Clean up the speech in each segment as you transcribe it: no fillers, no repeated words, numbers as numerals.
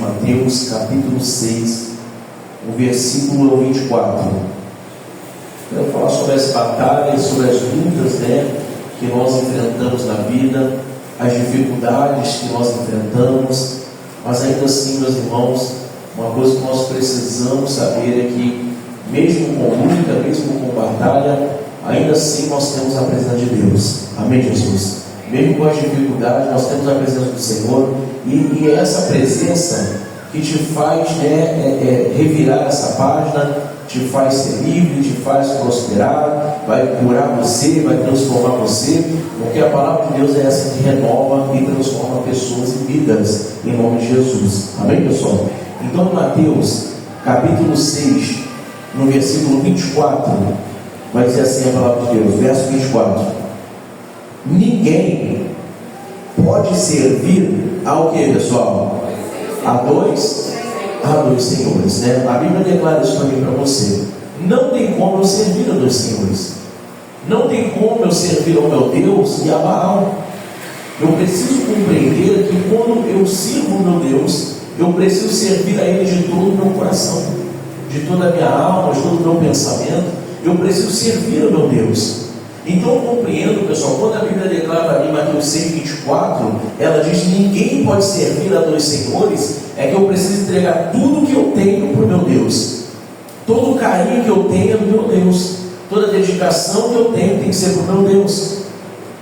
Mateus, capítulo 6, o versículo 24. Eu quero falar sobre as batalhas, sobre as lutas, que nós enfrentamos na vida, as dificuldades que nós enfrentamos, mas ainda assim, meus irmãos, uma coisa que nós precisamos saber é que, mesmo com luta, mesmo com batalha, ainda assim nós temos a presença de Deus. Amém, Jesus? Mesmo com as dificuldades, nós temos a presença do Senhor, e é essa presença que te faz revirar essa página, te faz ser livre, te faz prosperar, vai curar você, vai transformar você, porque a palavra de Deus é essa que renova e transforma pessoas e vidas, em nome de Jesus. Amém, pessoal? Então, Mateus, capítulo 6, no versículo 24, vai dizer assim a palavra de Deus, verso 24: ninguém pode servir ao que, pessoal? A dois senhores, A Bíblia declara isso para mim e para você. Não tem como eu servir a dois senhores. Não tem como eu servir ao meu Deus e a Baal. Eu preciso compreender que quando eu sirvo o meu Deus, eu preciso servir a Ele de todo o meu coração, de toda a minha alma, de todo o meu pensamento. Eu preciso servir ao meu Deus. Então eu compreendo, pessoal, quando a Bíblia declara para mim, Mateus 6, 24, ela diz: ninguém pode servir a dois senhores, é que eu preciso entregar tudo que eu tenho para o meu Deus. Todo o carinho que eu tenho é do meu Deus. Toda a dedicação que eu tenho tem que ser para o meu Deus.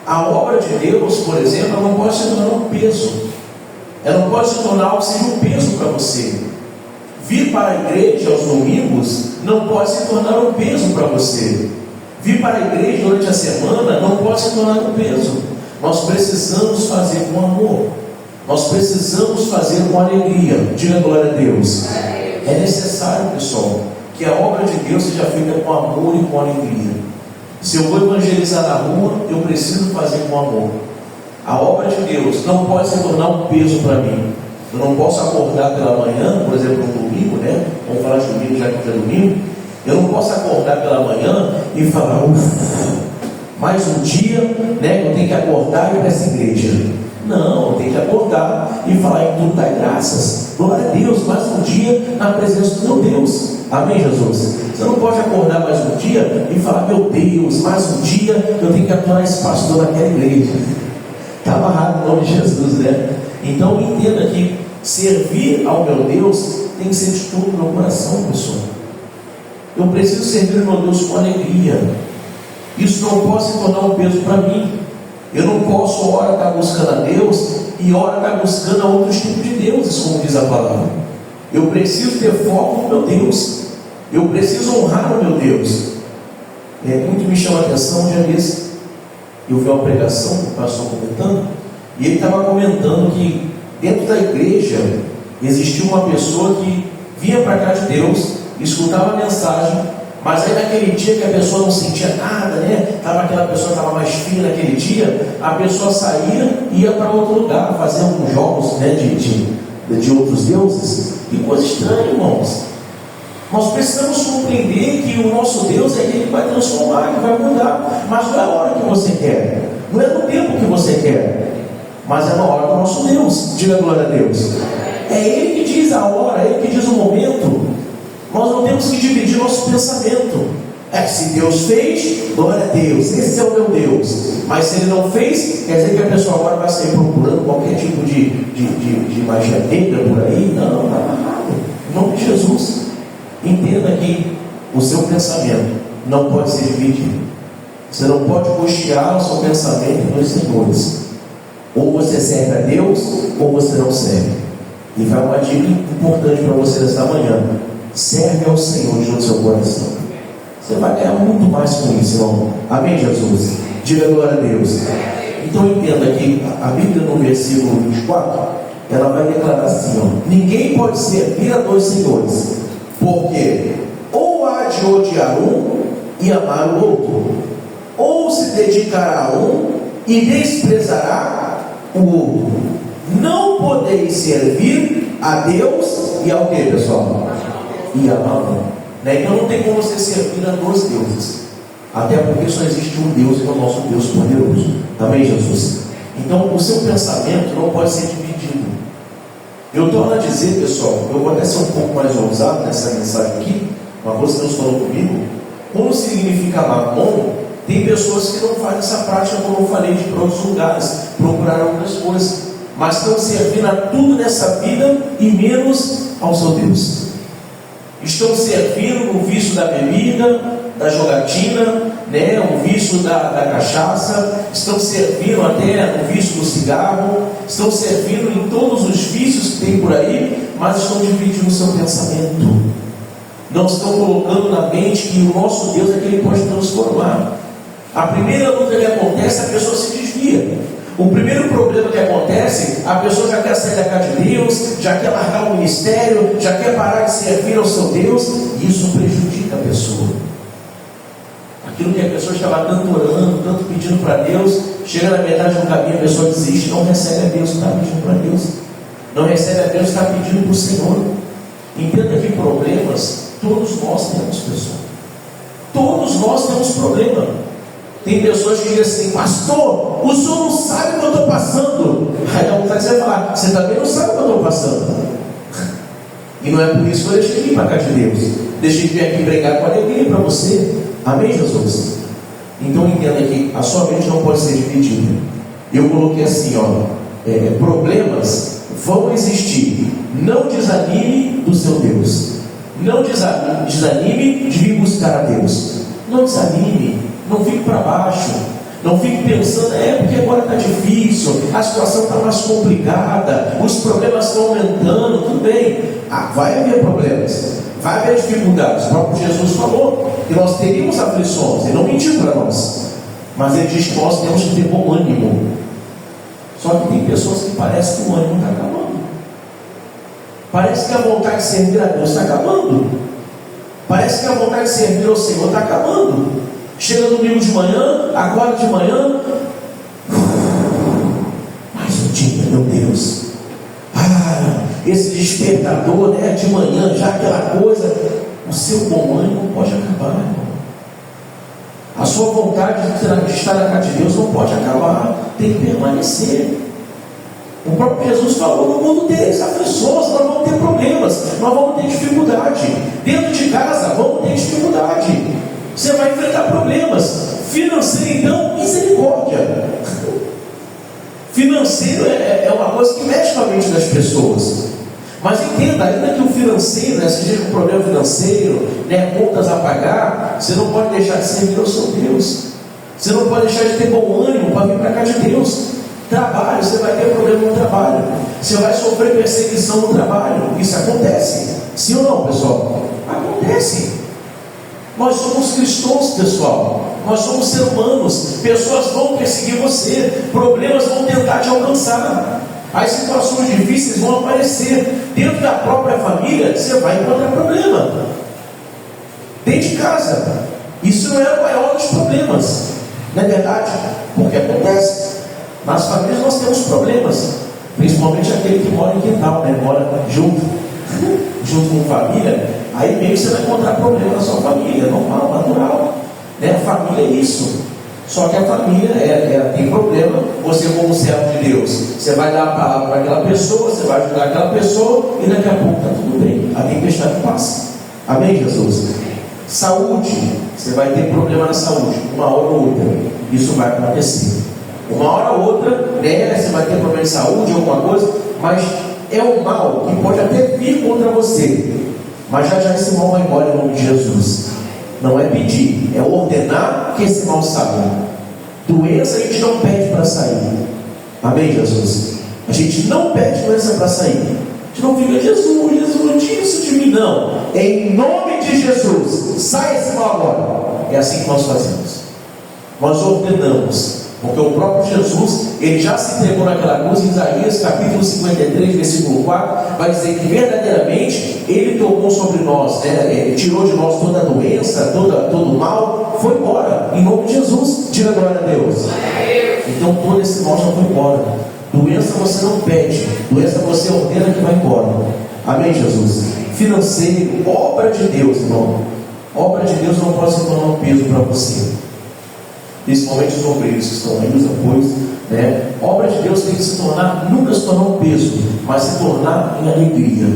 A obra de Deus, por exemplo, ela não pode se tornar um peso. Ela não pode se tornar algo que seja um peso para você. Vir para a igreja aos domingos não pode se tornar um peso para você. Vir para a igreja durante a semana não pode se tornar um peso. Nós precisamos fazer com amor. Nós precisamos fazer com alegria. Diga glória a Deus. É necessário, pessoal, que a obra de Deus seja feita com amor e com alegria. Se eu vou evangelizar na rua, eu preciso fazer com amor. A obra de Deus não pode se tornar um peso para mim. Eu não posso acordar pela manhã, por exemplo, no domingo, Vamos falar de domingo, já que é domingo. Eu não posso acordar pela manhã e falar: mais um dia, eu tenho que acordar e ir para essa igreja. Não, eu tenho que acordar e falar: em tudo dá graças. Glória a Deus, mais um dia na presença do meu Deus. Amém, Jesus? Você não pode acordar mais um dia e falar: meu Deus, mais um dia eu tenho que atuar esse pastor naquela igreja. Está amarrado no nome de Jesus, Então entenda que servir ao meu Deus tem que ser de todo o meu coração, pessoal. Eu preciso servir o meu Deus com alegria. Isso não pode se tornar um peso para mim. Eu não posso, ora, estar buscando a Deus e ora, estar buscando a outros tipos de deuses, como diz a palavra. Eu preciso ter foco no meu Deus. Eu preciso honrar o meu Deus. Muito me chama a atenção, um dia desse, eu vi uma pregação do pastor comentando, e ele estava comentando que dentro da igreja existia uma pessoa que vinha para cá de Deus, escutava a mensagem, mas aí naquele dia que a pessoa não sentia nada, aquela pessoa estava mais fina naquele dia, a pessoa saía e ia para outro lugar, fazer alguns jogos de outros deuses. Que coisa estranha, irmãos. Nós precisamos compreender que o nosso Deus é aquele que vai transformar, que vai mudar, mas não é a hora que você quer, não é no tempo que você quer, mas é na hora do nosso Deus. Diga glória a Deus. É Ele que diz a hora, é Ele que diz o momento. Nós não temos que dividir nosso pensamento. Se Deus fez, glória a Deus, esse é o meu Deus. Mas se Ele não fez, quer dizer que a pessoa agora vai sair procurando qualquer tipo de magia negra por aí? Não, está errado. Em nome de Jesus. Entenda que o seu pensamento não pode ser dividido. Você não pode costear o seu pensamento em dois senhores. Ou você serve a Deus, ou você não serve. E vai uma dica importante para você nesta manhã: serve ao Senhor de todo o seu coração. Você vai ganhar muito mais com isso, irmão. Amém, Jesus? Diga glória a Deus. Então entenda que a Bíblia, no versículo 24, ela vai declarar assim: ninguém pode servir a dois senhores, porque ou há de odiar um e amar o outro, ou se dedicará a um e desprezará o outro. Não podeis servir a Deus e ao que, pessoal? E a mamon. Então não tem como você servir a dois deuses, até porque só existe um Deus, que é o nosso Deus poderoso. Amém, Jesus? Então o seu pensamento não pode ser dividido. Eu torno a dizer, pessoal, eu vou até ser um pouco mais ousado nessa mensagem aqui, mas você não falou comigo. Quando significa mamon, tem pessoas que não fazem essa prática, como eu falei, de ir para outros lugares, procurar outras coisas, mas estão servindo a tudo nessa vida e menos ao seu Deus. Estão servindo no vício da bebida, da jogatina, né, o vício da cachaça, estão servindo até no vício do cigarro, estão servindo em todos os vícios que tem por aí, mas estão dividindo o seu pensamento. Não estão colocando na mente que o nosso Deus é que Ele pode transformar. A primeira luta que acontece, a pessoa se desvia. O primeiro problema que acontece, a pessoa já quer sair da casa de Deus, já quer largar o ministério, já quer parar de servir ao seu Deus, e isso prejudica a pessoa. Aquilo que a pessoa estava tanto orando, tanto pedindo para Deus, chega na metade do caminho, a pessoa desiste, não recebe a Deus que está pedindo para Deus, não recebe a Deus que está pedindo para o Senhor. Entenda que problemas todos nós temos, pessoal. Todos nós temos problema. Tem pessoas que dizem assim: pastor, o senhor não sabe o que eu estou passando. Aí dá vontade de você falar: você também não sabe o que eu estou passando. E não é por isso que eu deixei de ir para a casa de Deus. Deixei de vir aqui pregar com alegria para você. Amém, Jesus? Então entenda que a sua mente não pode ser dividida. Eu coloquei assim, problemas vão existir. Não desanime do seu Deus. Não desanime de vir buscar a Deus. Não desanime. Não fique para baixo. Não fique pensando, porque agora está difícil, a situação está mais complicada, os problemas estão aumentando. Tudo bem, vai haver problemas, vai haver dificuldades. O próprio Jesus falou que nós teríamos aflições. Ele não mentiu para nós, mas Ele diz que nós temos que ter bom ânimo. Só que tem pessoas que parece que o ânimo está acabando. Parece que a vontade de servir a Deus está acabando. Parece que a vontade de servir ao Senhor está acabando. Chega domingo de manhã, acorda de manhã, mais um dia, meu Deus. Esse despertador, de manhã, já aquela coisa. O seu bom ânimo pode acabar, irmão. A sua vontade de estar na casa de Deus não pode acabar, tem que permanecer. O próprio Jesus falou: no mundo tereis aflições, nós vamos ter problemas, nós vamos ter dificuldade. Dentro de casa, vamos ter dificuldade. Você vai enfrentar problemas. Financeiro, então, misericórdia. Financeiro é uma coisa que mexe com a mente das pessoas. Mas entenda, ainda que o financeiro, seja um problema financeiro, contas a pagar, você não pode deixar de servir ao seu Deus. Você não pode deixar de ter bom ânimo para vir para cá de Deus. Trabalho, você vai ter problema no trabalho. Você vai sofrer perseguição no trabalho. Isso acontece. Sim ou não, pessoal? Acontece. Nós somos cristãos, pessoal. Nós somos seres humanos. Pessoas vão perseguir você. Problemas vão tentar te alcançar. As situações difíceis vão aparecer. Dentro da própria família, você vai encontrar problema. Dentro de casa. Isso não é o maior dos problemas. Não é verdade? Porque acontece. Nas famílias nós temos problemas. Principalmente aquele que mora em quintal, mora junto com família. Aí meio que você vai encontrar problema na sua família, normal, natural. A família é isso. Só que a família tem problema. Você, como servo de Deus, você vai dar a palavra para aquela pessoa, você vai ajudar aquela pessoa, e daqui a pouco está tudo bem. A tempestade passa. Amém, Jesus? Saúde, você vai ter problema na saúde, uma hora ou outra. Isso vai acontecer. Uma hora ou outra, você vai ter problema de saúde, alguma coisa, mas é um mal que pode até vir contra você. Mas já esse mal vai embora em nome de Jesus. Não é pedir, é ordenar que esse mal saia. Doença a gente não pede para sair. Amém, Jesus? A gente não pede doença para sair. A gente não fica: Jesus, não tira isso de mim, não. Em nome de Jesus, sai esse mal agora. É assim que nós fazemos. Nós ordenamos. Porque o próprio Jesus, ele já se entregou naquela cruz. Em Isaías capítulo 53, versículo 4, vai dizer que verdadeiramente ele tomou sobre nós, ele tirou de nós toda a doença, todo o mal, foi embora, em nome de Jesus. Diga glória a Deus. Então todo esse mal já foi embora. Doença você não pede, doença você ordena que vai embora. Amém, Jesus? Financeiro, obra de Deus, irmão. Obra de Deus não pode se tornar um peso para você. principalmente os obreiros que estão aí, os apoios, né? Obra de Deus tem que se tornar, nunca se tornar um peso, mas se tornar em alegria,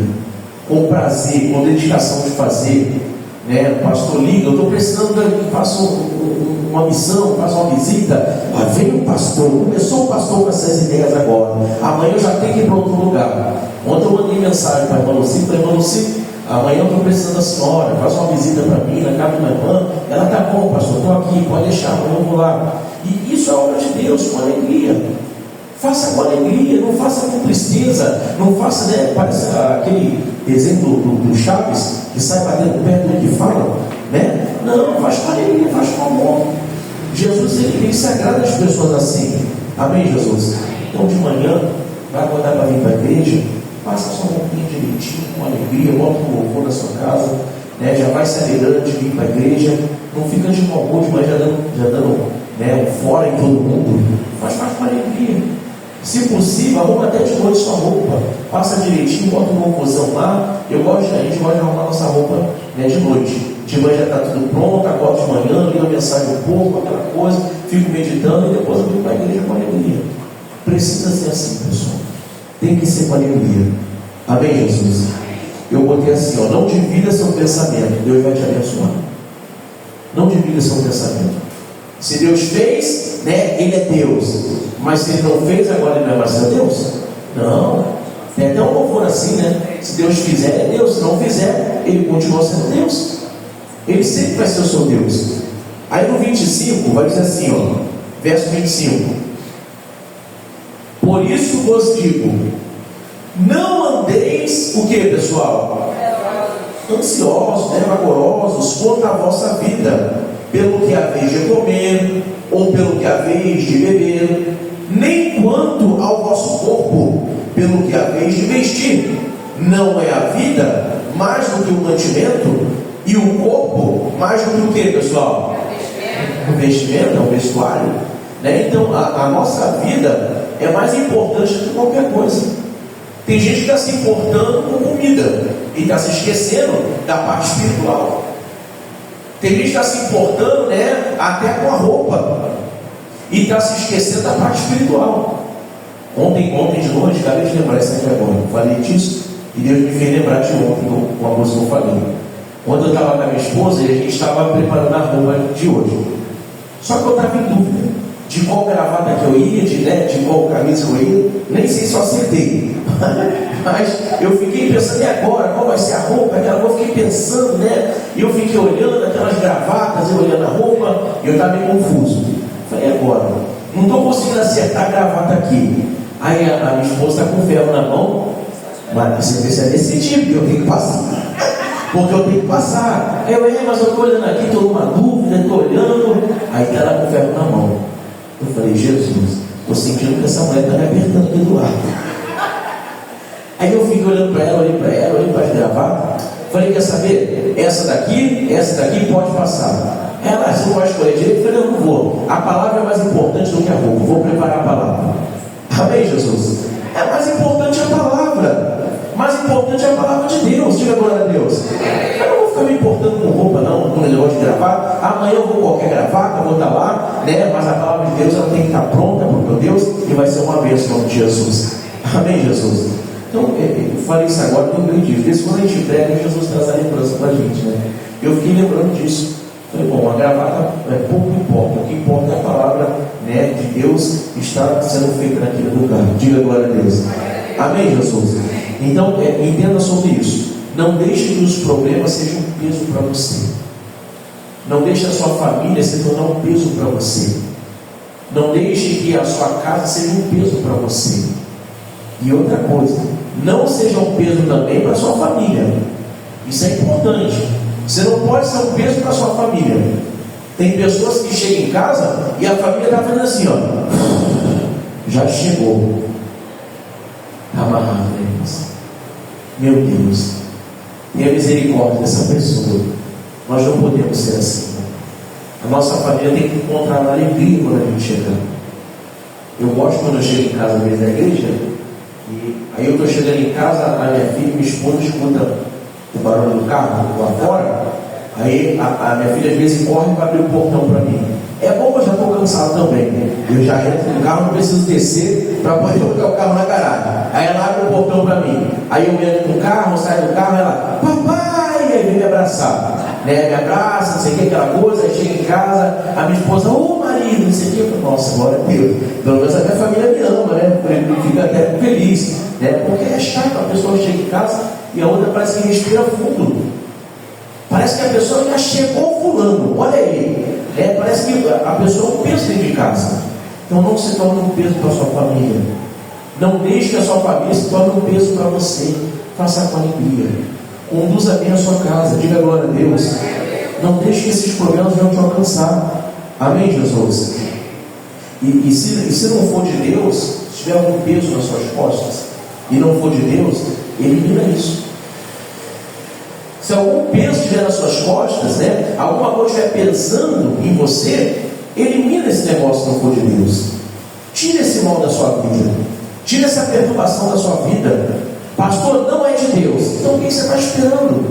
com prazer, com dedicação de fazer, né? O pastor liga, eu estou precisando que faça uma missão, faça uma visita. Vem um pastor, começou o pastor com essas ideias agora, amanhã eu já tenho que ir para outro lugar. Ontem eu mandei mensagem para a irmã Lucy, falei, irmã Lucy, amanhã eu estou precisando da senhora, faz uma visita para mim na casa da minha irmã. Ela está bom, pastor, estou aqui, pode deixar, amanhã eu vou lá. E isso é obra de Deus, com alegria. Faça com alegria, não faça com tristeza, não faça, né? Parece aquele exemplo do Chaves, que sai batendo perto do que fala, né? Não, faz com alegria, faz com amor. Jesus, ele se agrada das pessoas assim. Amém, Jesus? Então de manhã, vai acordar para vir para a igreja, passa sua roupinha direitinho, com alegria, bota um louvor na sua casa, né? Já vai se alegrando de vir para a igreja, não fica de mau humor, mas já dando né, fora em todo mundo, mas faz com alegria. Se possível, arruma até de noite sua roupa, passa direitinho, bota um louvorzão lá. A gente gosta de arrumar nossa roupa, né, de noite. De manhã já está tudo pronto, acordo de manhã, ligo a mensagem um pouco, aquela coisa, fico meditando e depois eu venho para a igreja com alegria. Precisa ser assim, pessoal. Tem que ser com alegria. Amém, Jesus? Eu botei assim, ó, não divida seu pensamento, Deus vai te abençoar. Não divida seu pensamento. Se Deus fez, né, Ele é Deus. Mas se Ele não fez, agora Ele não é mais seu Deus? Não. Tem até um louvor assim, né? Se Deus fizer, é Deus. Se não fizer, Ele continua sendo Deus. Ele sempre vai ser o seu Deus. Aí no 25, vai dizer assim, ó, verso 25. Por isso vos digo, não andeis, o que, pessoal? Ansiosos, né, vagarosos contra a vossa vida, pelo que haveis de comer, ou pelo que haveis de beber, nem quanto ao vosso corpo, pelo que haveis de vestir. Não é a vida mais do que o mantimento, e o corpo mais do que o que, pessoal? O vestimento, é o vestuário, né? Então a nossa vida é mais importante do que qualquer coisa. Tem gente que está se importando com comida e está se esquecendo da parte espiritual. Tem gente que está se importando, né, até com a roupa e está se esquecendo da parte espiritual. Ontem de noite, acabei de lembrar isso aqui agora. Falei disso e Deus me fez lembrar de ontem com uma coisa que eu falei. Ontem eu estava com a minha esposa e a gente estava preparando a roupa de hoje. Só que eu estava em dúvida de qual gravata que eu ia, de qual camisa eu ia. Nem sei se eu acertei. Mas eu fiquei pensando, e agora? Qual vai ser a roupa? Eu fiquei pensando, né? E eu fiquei olhando aquelas gravatas, eu olhando a roupa, e eu estava meio confuso. Falei, agora? Não estou conseguindo acertar a gravata aqui. Aí a minha esposa está com ferro na mão. Mas você precisa decidir, porque eu tenho que passar. Porque eu tenho que passar. Mas eu estou olhando aqui, estou numa dúvida, estou olhando. Aí está ela com ferro na mão. Eu falei, Jesus, estou sentindo que essa mulher está me apertando aqui do lado. Aí eu fiquei olhando para ela, olhei para as gravatas. Falei, quer saber? Essa daqui pode passar. Ela, você não vai escolher direito? Eu falei, eu não vou. A palavra é mais importante do que a roupa. Vou preparar a palavra. Amém, Jesus? É mais importante a palavra. Mais importante é a palavra de Deus. Diga glória a Deus. Eu não vou ficar me importando com roupa, não, com negócio de gravata. Amanhã eu vou com qualquer gravata, vou estar lá, né? Mas a palavra de Deus, ela tem que estar pronta para o meu Deus e vai ser uma bênção no nome de Jesus. Amém, Jesus? Então, eu falei isso agora, eu lembrei disso. Desde quando a gente prega, Jesus traz a lembrança para a gente, né? Eu fiquei lembrando disso. Falei, bom, a gravata pouco importa. O que importa é a palavra, né, de Deus está sendo feita naquele lugar. Diga glória a Deus. Amém, Jesus? Então, entenda sobre isso. Não deixe que os problemas sejam um peso para você. Não deixe a sua família se tornar um peso para você. Não deixe que a sua casa seja um peso para você. E outra coisa, não seja um peso também para a sua família. Isso é importante. Você não pode ser um peso para a sua família. Tem pessoas que chegam em casa e a família está fazendo assim, ó. Já chegou. Está amarrado, né, irmãos? Meu Deus, tenha misericórdia dessa pessoa. Nós não podemos ser assim, né? A nossa família tem que encontrar alegria quando a gente chegar. Eu gosto quando eu chego em casa, às vezes, da igreja. E aí eu estou chegando em casa, a minha filha, minha esposa, escuta o barulho do carro lá fora. Aí a minha filha às vezes corre para abrir o portão para mim. É bom, eu já estou cansado também. Eu já entro no carro, não preciso descer para poder colocar o carro na garagem. Aí ela abre o portão para mim. Aí eu entro no carro, saio do carro, ela, papai, aí vem me abraçar. Né? Me abraça, não sei o que, aquela coisa. Aí chega em casa, a minha esposa, ô marido, não sei o que. Nossa, glória a Deus. Pelo menos a minha família me ama, né? Fica até feliz. Né? Porque é chato, a pessoa chega em casa e a outra parece que respira fundo. Parece que a pessoa já chegou fulano, olha aí. Parece que a pessoa é um peso dentro de casa. Então não se torne um peso para a sua família. Não deixe que a sua família se torne um peso para você. Faça com alegria. Conduza bem a sua casa. Diga glória a Deus. Não deixe que esses problemas venham te alcançar. Amém, Jesus? E se não for de Deus, se tiver algum peso nas suas costas e não for de Deus, elimina isso. Se algum peso estiver nas suas costas, né, alguma coisa estiver pesando em você, elimina esse negócio se não for de Deus. Tira esse mal da sua vida. Tira essa perturbação da sua vida. Pastor, não é de Deus. Então o que você está esperando?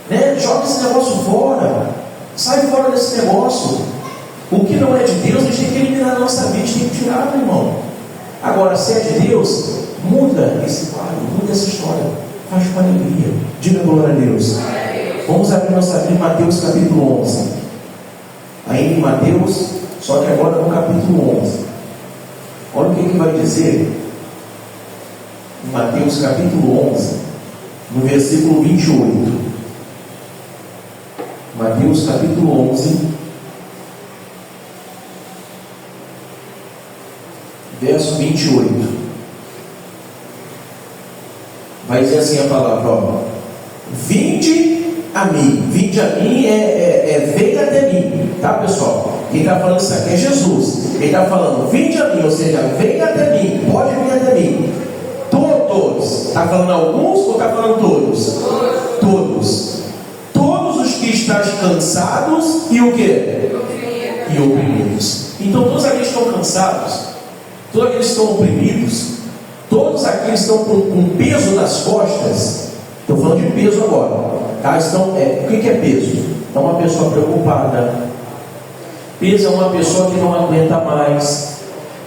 Né? Joga esse negócio fora. Sai fora desse negócio. O que não é de Deus, a gente tem que eliminar na nossa vida. A gente tem que tirar, meu irmão. Agora, se é de Deus, muda esse quadro, muda essa história. Faz com alegria. Diga glória a Deus. Vamos abrir nossa Bíblia em Mateus capítulo 11. Ainda em Mateus, só que agora no capítulo 11. Olha o que vai dizer em Mateus capítulo 11, no versículo 28. Mateus capítulo 11, verso 28. Vai dizer assim a palavra, ó, vinde a mim. Vinde a mim venha até mim, tá, pessoal? Quem está falando isso aqui é Jesus. Ele está falando, vinde a mim, ou seja, venha até mim, pode vir até mim. Todos. Está falando alguns ou está falando todos? Todos. Todos os que estão cansados e o quê? E oprimidos. Então todos aqueles que estão cansados, todos aqueles que estão oprimidos, todos aqueles que estão com peso nas costas, estou falando de peso agora, tá? O que é peso? É uma pessoa preocupada. Peso é uma pessoa que não aguenta mais.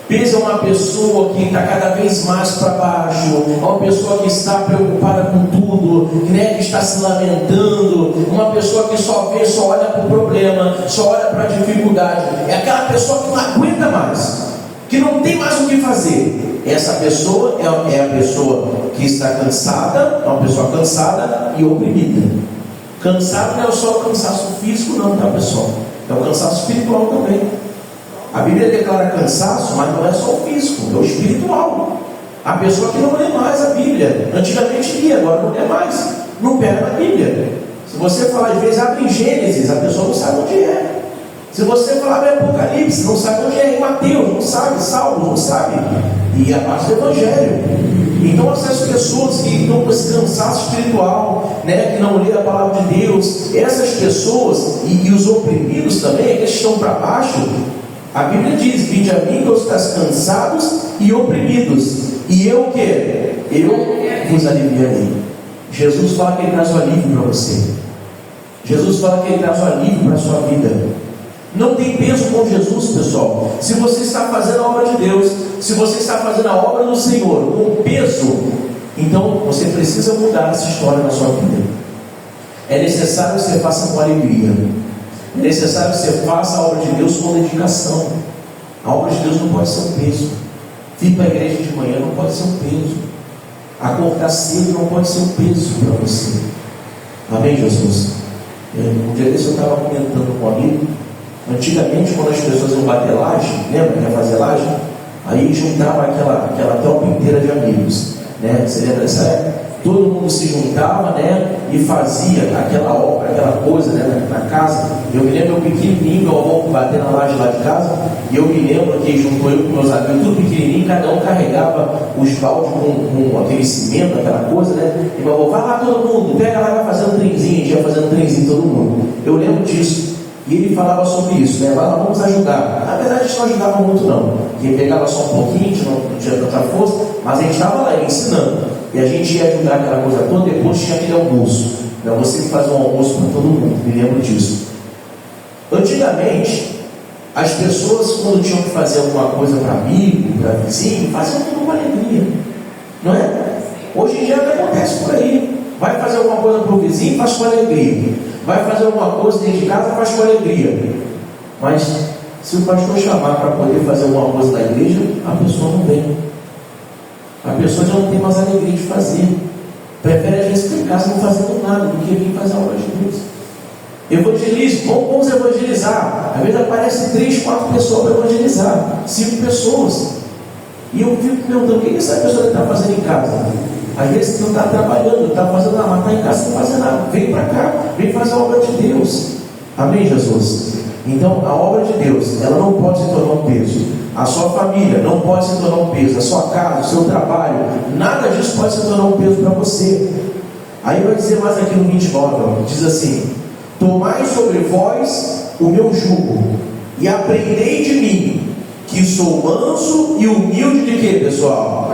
Peso é uma pessoa que está cada vez mais para baixo. É uma pessoa que está preocupada com tudo, né? Que está se lamentando. Uma pessoa que só olha para o problema, só olha para a dificuldade. É aquela pessoa que não aguenta mais, que não tem mais o que fazer. Essa pessoa é a pessoa que está cansada, é uma pessoa cansada e oprimida. Cansado não é só o cansaço físico, não, tá, pessoal? É o cansaço espiritual também. A Bíblia declara cansaço, mas não é só o físico, é o espiritual. A pessoa que não lê mais a Bíblia, antigamente lia, agora não lê mais, não pega na Bíblia. Se você falar, às vezes, abre em Gênesis, a pessoa não sabe onde é. Se você falar em Apocalipse, não sabe onde é. Em Mateus, não sabe. Salmos, não sabe. E a parte do Evangelho. Então essas pessoas que estão com esse cansaço espiritual, né, que não lê a palavra de Deus, essas pessoas e os oprimidos também, aqueles que estão para baixo, a Bíblia diz, vinde a mim, todos estás cansados e oprimidos, e eu o quê? Eu vos aliviarei. Jesus fala que Ele traz o alívio para você. Jesus fala que Ele traz o alívio para a sua vida. Não tem peso com Jesus, pessoal. Se você está fazendo a obra de Deus, se você está fazendo a obra do Senhor com peso, então você precisa mudar essa história na sua vida. É necessário que você faça com alegria. É necessário que você faça a obra de Deus com dedicação. A obra de Deus não pode ser um peso. Vir para a igreja de manhã não pode ser um peso. Acordar cedo não pode ser um peso para você. Amém, Jesus? Um dia desse eu estava comentando com um amigo. Antigamente, quando as pessoas iam bater laje, lembra que ia fazer laje? Aí juntava aquela tropa inteira de amigos, né? Você lembra dessa época? Todo mundo se juntava, né? E fazia aquela obra, aquela coisa, né? Na casa. Eu me lembro, eu pequenininho, meu avô bater na laje lá de casa. E eu me lembro que juntou eu com meus amigos, tudo pequenininho, cada um carregava os baldes com aquele cimento, aquela coisa, né? E meu avô, vai lá todo mundo, pega lá e vai fazer um trenzinho. A gente ia fazendo um trenzinho todo mundo. Eu lembro disso. E ele falava sobre isso, né? Vai lá, vamos ajudar. Na verdade, a gente não ajudava muito, não. Quem pegava só um pouquinho, a gente não tinha tanta força, mas a gente estava lá ensinando. e a gente ia ajudar aquela coisa toda, depois tinha aquele almoço. Não, você que faz um almoço para todo mundo, me lembro disso. Antigamente, as pessoas, quando tinham que fazer alguma coisa para amigo, para vizinho, faziam tudo com alegria, não é? Hoje em dia não acontece por aí. Vai fazer alguma coisa para o vizinho, faz com alegria. Vai fazer alguma coisa dentro de casa, faz com alegria. Mas se o pastor chamar para poder fazer alguma coisa na igreja, a pessoa não vem. A pessoa já não tem mais alegria de fazer. Prefere às vezes ficar em casa não fazendo nada do que vir fazer a obra de Deus. Evangelize, vamos evangelizar. Às vezes aparecem 3, 4 pessoas para evangelizar, 5 pessoas. E eu fico perguntando, o que essa pessoa está fazendo em casa? Às vezes não está trabalhando, está fazendo nada, mas está em casa não fazendo nada. Vem para cá, vem fazer a obra de Deus. Amém, Jesus? Então, a obra de Deus, ela não pode se tornar um peso. A sua família não pode se tornar um peso. A sua casa, o seu trabalho, nada disso pode se tornar um peso para você. Aí vai dizer mais aqui no 29, ó, diz assim: tomai sobre vós o meu jugo e aprendei de mim, que sou manso e humilde de quê, pessoal?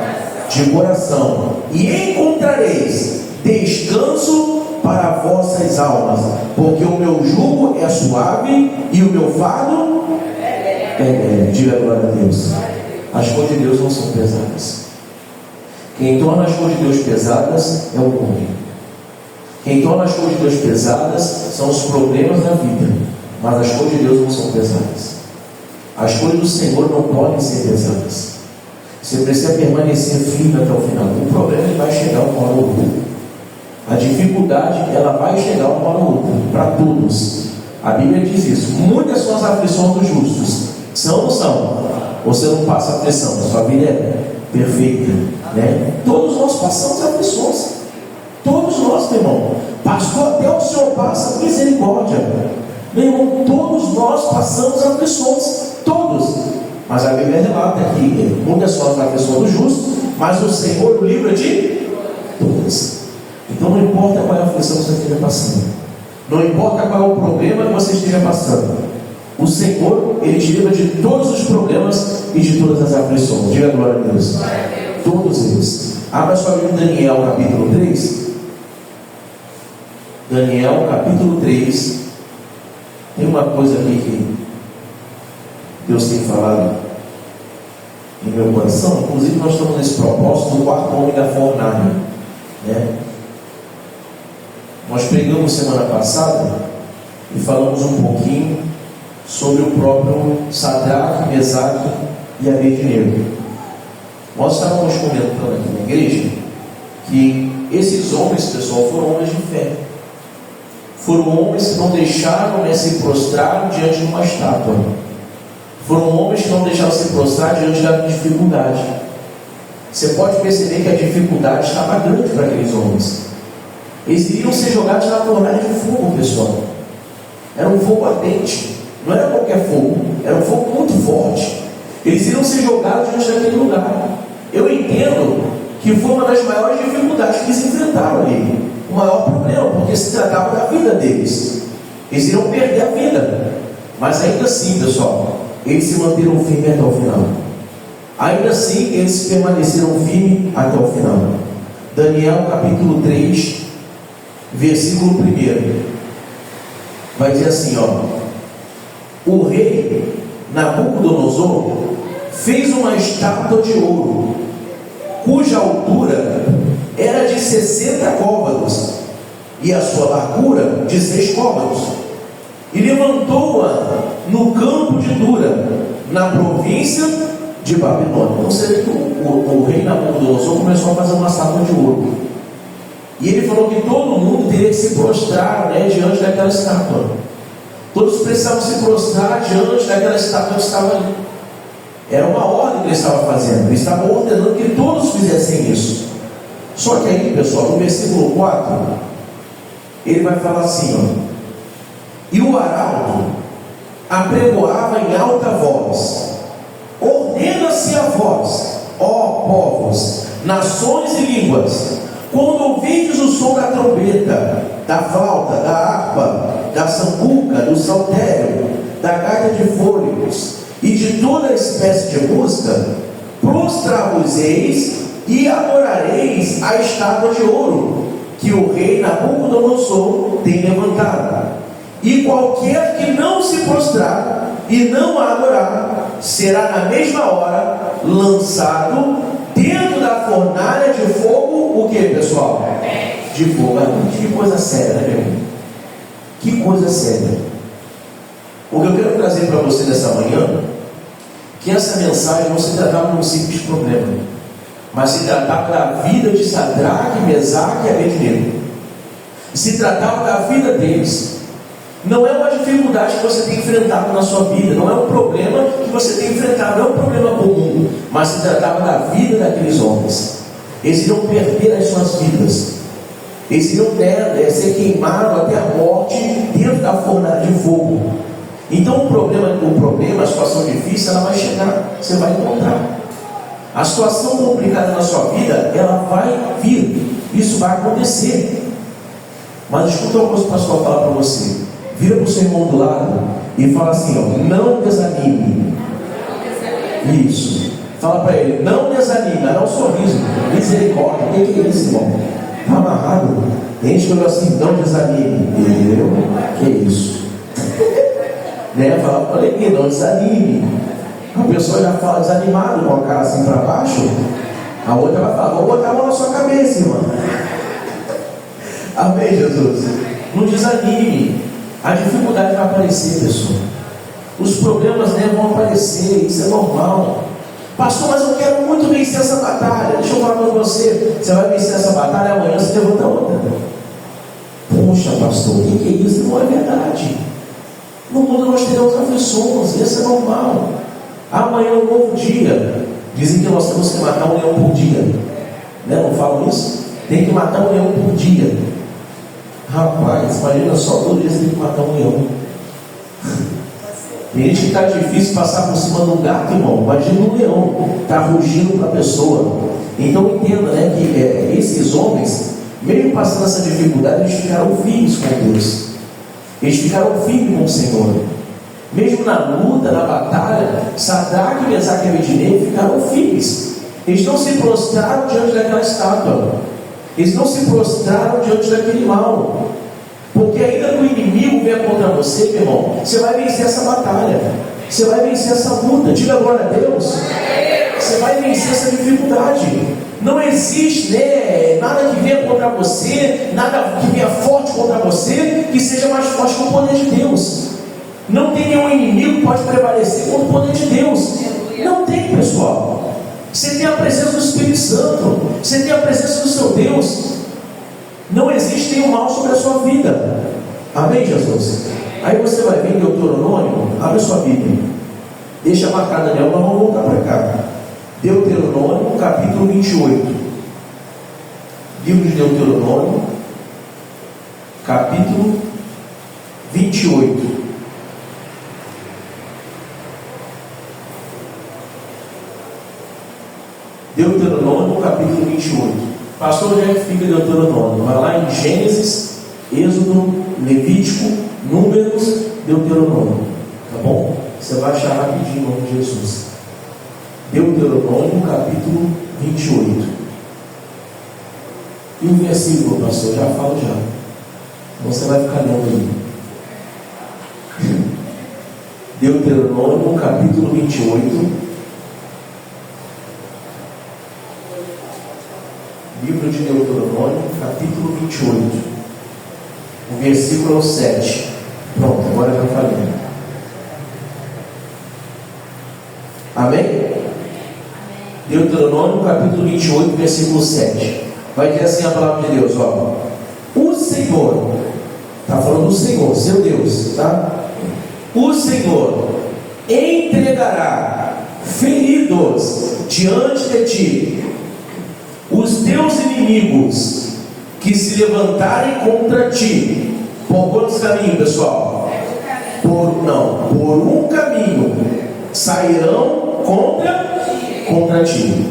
De coração, e encontrareis descanso para vossas almas, porque o meu jugo é suave e o meu fardo diga glória a Deus. As coisas de Deus não são pesadas. Quem torna as coisas de Deus pesadas é o homem. Quem torna as coisas de Deus pesadas são os problemas da vida, mas as coisas de Deus não são pesadas. As coisas do Senhor não podem ser pesadas. Você precisa permanecer firme até o final. O problema vai chegar uma hora ou outra. A dificuldade, ela vai chegar uma hora ou outra, para todos. A Bíblia diz isso. Muitas são as aflições dos justos. São ou não são? Você não passa aflição, sua vida é perfeita, né? Todos nós passamos aflições. Todos nós, meu irmão. Pastor, até o Senhor passa, misericórdia. Meu irmão, todos nós passamos aflições. Todos. Mas a Bíblia relata que muitas são as aflições do justo, mas o Senhor o livra de todas. Então não importa qual é a aflição que você esteja passando, não importa qual é o problema que você esteja passando, o Senhor, Ele te livra de todos os problemas e de todas as aflições. Diga glória a Deus. Todos eles. Abra sua Bíblia em Daniel capítulo 3. Daniel capítulo 3. Tem uma coisa aqui que Deus tem falado em meu coração. Inclusive nós estamos nesse propósito do quarto homem da fornalha, né? Nós pregamos semana passada e falamos um pouquinho sobre o próprio Sadraque, Mesaque e Abednego. Nós estávamos comentando aqui na igreja que esses homens, pessoal, foram homens de fé. Foram homens que não deixaram se prostrar diante de uma estátua. Foram homens que não deixaram se prostrar diante da dificuldade. Você pode perceber que a dificuldade estava grande para aqueles homens. Eles iriam ser jogados na fornalha de fogo, pessoal. Era um fogo ardente. Não era qualquer fogo. Era um fogo muito forte. Eles iriam ser jogados diante daquele lugar. Eu entendo que foi uma das maiores dificuldades que eles enfrentaram ali. O maior problema, porque se tratava da vida deles. Eles iriam perder a vida. Mas ainda assim, pessoal, eles se manteram firmes até o final. Ainda assim, eles permaneceram firmes até o final. Daniel capítulo 3, versículo 1. Vai dizer assim, ó: o rei Nabucodonosor fez uma estátua de ouro, cuja altura era de 60 côvados e a sua largura de 6 côvados, e levantou-a no campo de Dura, na província de Babilônia. Então você vê que o rei Nabucodonosor começou a fazer uma estátua de ouro, e ele falou que todo mundo teria que se prostrar, diante daquela estátua. Todos precisavam se prostrar diante daquela estátua que estava ali. Era uma ordem que ele estava fazendo. Ele estava ordenando que todos fizessem isso. Só que aí, pessoal, no versículo 4, ele vai falar assim, ó: e o arauto apregoava em alta voz: ordena-se a vós, ó povos, nações e línguas, quando ouvides o som da trombeta, da flauta, da harpa, da sambuca, do saltério, da gaita de fôlegos e de toda espécie de música, prostrar-vos-eis e adorareis a estátua de ouro que o rei Nabucodonosor tem levantado. E qualquer que não se prostrar e não a adorar, será na mesma hora lançado dentro da fornalha de fogo. O que, pessoal? De fogo. Que coisa séria, né, meu irmão? Que coisa séria. O que eu quero trazer para você nessa manhã, que essa mensagem não se tratava de um simples problema, mas se tratava da vida de Sadraque, Mesaque e Abednego. Se tratava da vida deles. Não é uma dificuldade que você tem enfrentado na sua vida, não é um problema que você tem enfrentado, não é um problema comum, mas se tratava da vida daqueles homens. Eles iriam perder as suas vidas, eles iriam ser queimados até a morte dentro da fornalha de fogo. Então o problema, a situação difícil, ela vai chegar, você vai encontrar. A situação complicada na sua vida, ela vai vir, isso vai acontecer. Mas escuta uma coisa que o pastor fala para você. Vira para o seu irmão do lado e fala assim, ó, não desanime. Isso. Fala para ele, não desanime. Dá um sorriso. Misericórdia. O que é isso, irmão? Está amarrado. Tem gente que olha assim, não desanime. Entendeu? Que isso? Né? Fala para ele, não desanime. A pessoa já fala desanimado, com a cara assim para baixo. A outra vai falar, vou botar a mão na sua cabeça, irmão. Amém, Jesus? Não desanime. A dificuldade vai aparecer, pessoal. Os problemas, né, vão aparecer, isso é normal. Pastor, mas eu quero muito vencer essa batalha. Deixa eu falar para você. Você vai vencer essa batalha, amanhã você levanta outra. Poxa, pastor, o que é isso? Não é verdade. No mundo nós teremos aflições, isso é normal. Amanhã é um novo dia. Dizem que nós temos que matar um leão por dia, né? Não falam isso? Tem que matar um leão por dia. Rapaz, imagina só, todo dia você tem que matar um leão. Tem gente que está difícil passar por cima de um gato, irmão. Imagina um leão, está rugindo para a pessoa. Então entenda, né, que esses homens, mesmo passando essa dificuldade, eles ficaram firmes com Deus. Eles ficaram firmes com o Senhor. Mesmo na luta, na batalha, Sadraque, Mesaque e Abednego ficaram firmes. Eles não se prostraram diante daquela estátua. Eles não se prostraram diante daquele mal. Porque ainda que o inimigo venha contra você, meu irmão, você vai vencer essa batalha. Você vai vencer essa luta. Diga glória a Deus. Você vai vencer essa dificuldade. Não existe, né, nada que venha contra você, nada que venha forte contra você, que seja mais forte que o poder de Deus. Não tem nenhum inimigo que pode prevalecer contra o poder de Deus. Não tem, pessoal. Você tem a presença do Espírito Santo. Você tem a presença do seu Deus. Não existe nenhum mal sobre a sua vida. Amém, Jesus? Aí você vai ver em Deuteronômio. Abre sua Bíblia. Deixa marcada nela, nós vamos voltar para cá. Deuteronômio, capítulo 28. Livro de Deuteronômio, capítulo 28. Deuteronômio, capítulo 28. Pastor, onde é que fica Deuteronômio? Vai lá em Gênesis, Êxodo, Levítico, Números, Deuteronômio. Tá bom? Você vai achar rapidinho em nome de Jesus. Deuteronômio, capítulo 28. E o versículo, pastor, já falo já. Então você vai ficar lendo aí. Deuteronômio, capítulo 28. Livro de Deuteronômio, capítulo 28. O versículo 7. Pronto, agora eu falei. Amém? Deuteronômio, capítulo 28, versículo 7. Vai dizer assim a palavra de Deus, ó. O Senhor, está falando do Senhor, seu Deus, tá? O Senhor entregará feridos diante de ti os teus inimigos que se levantarem contra ti. Por quantos caminhos, pessoal? Por um caminho sairão contra ti.